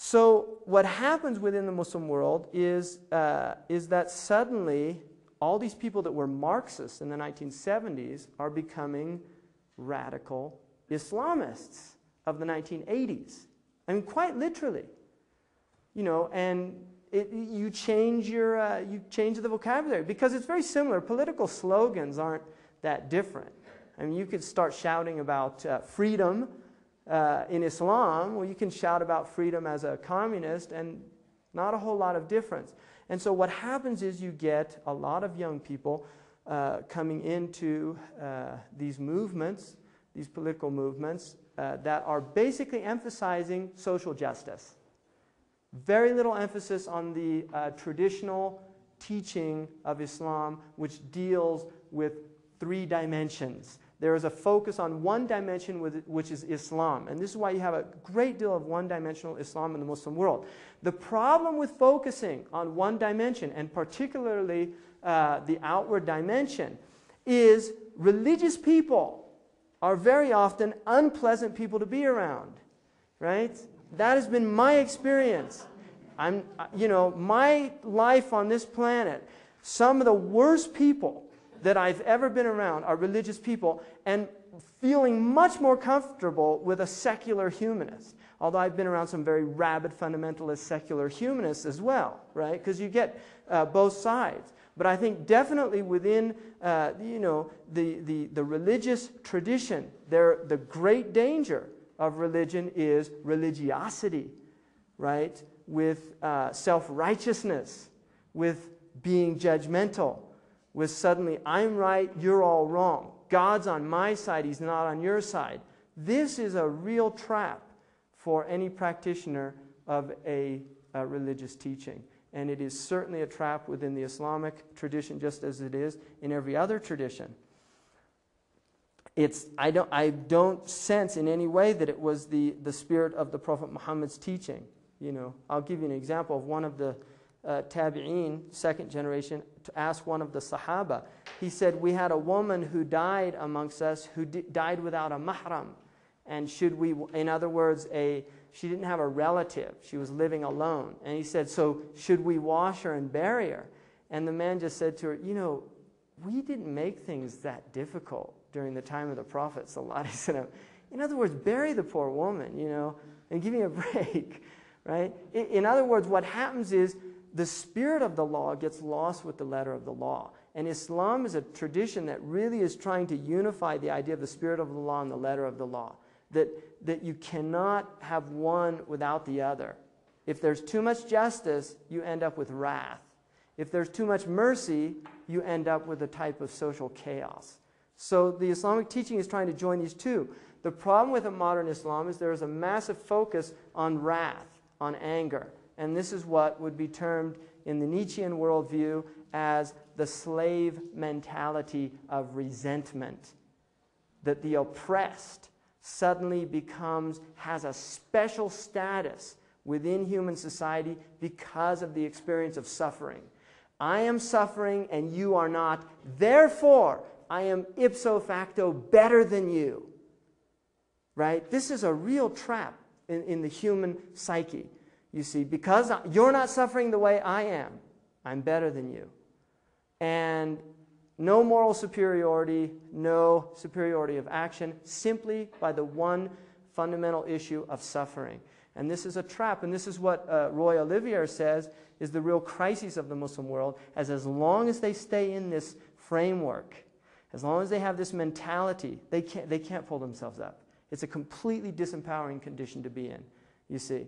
So what happens within the Muslim world is that suddenly all these people that were Marxists in the 1970s are becoming radical Islamists of the 1980s. I mean, quite literally. You know, and you change the vocabulary because it's very similar. Political slogans aren't that different. I mean, you could start shouting about freedom in Islam, well, you can shout about freedom as a communist, and not a whole lot of difference. And so what happens is you get a lot of young people coming into these movements, these political movements, that are basically emphasizing social justice. Very little emphasis on the traditional teaching of Islam, which deals with 3 dimensions. There is a focus on one dimension, which is Islam. And this is why you have a great deal of one-dimensional Islam in the Muslim world. The problem with focusing on one dimension, and particularly the outward dimension, is religious people are very often unpleasant people to be around, right? That has been my experience. My life on this planet, some of the worst people that I've ever been around are religious people, and feeling much more comfortable with a secular humanist. Although I've been around some very rabid fundamentalist secular humanists as well, right? Because you get both sides. But I think definitely within the religious tradition, the great danger of religion is religiosity, right? With self-righteousness, with being judgmental, with suddenly, I'm right, you're all wrong. God's on my side, He's not on your side. This is a real trap for any practitioner of a religious teaching. And it is certainly a trap within the Islamic tradition, just as it is in every other tradition. I don't sense in any way that it was the spirit of the Prophet Muhammad's teaching. You know, I'll give you an example of one of the tabi'een, second generation, to ask one of the Sahaba. He said, we had a woman who died amongst us who died without a mahram. And should we, in other words, she didn't have a relative. She was living alone. And he said, so should we wash her and bury her? And the man just said to her, you know, we didn't make things that difficult during the time of the Prophet sallallahu alaihi wasallam. In other words, bury the poor woman, you know, and give me a break, right? In other words, what happens is the spirit of the law gets lost with the letter of the law. And Islam is a tradition that really is trying to unify the idea of the spirit of the law and the letter of the law. That you cannot have one without the other. If there's too much justice, you end up with wrath. If there's too much mercy, you end up with a type of social chaos. So the Islamic teaching is trying to join these two. The problem with a modern Islam is there is a massive focus on wrath, on anger. And this is what would be termed in the Nietzschean worldview as the slave mentality of resentment. That the oppressed suddenly has a special status within human society because of the experience of suffering. I am suffering and you are not. Therefore, I am ipso facto better than you. Right? This is a real trap in the human psyche. You see, because you're not suffering the way I am, I'm better than you. And no moral superiority, no superiority of action, simply by the one fundamental issue of suffering. And this is a trap, and this is what Roy Olivier says is the real crisis of the Muslim world, as long as they stay in this framework, as long as they have this mentality, they can't pull themselves up. It's a completely disempowering condition to be in, you see.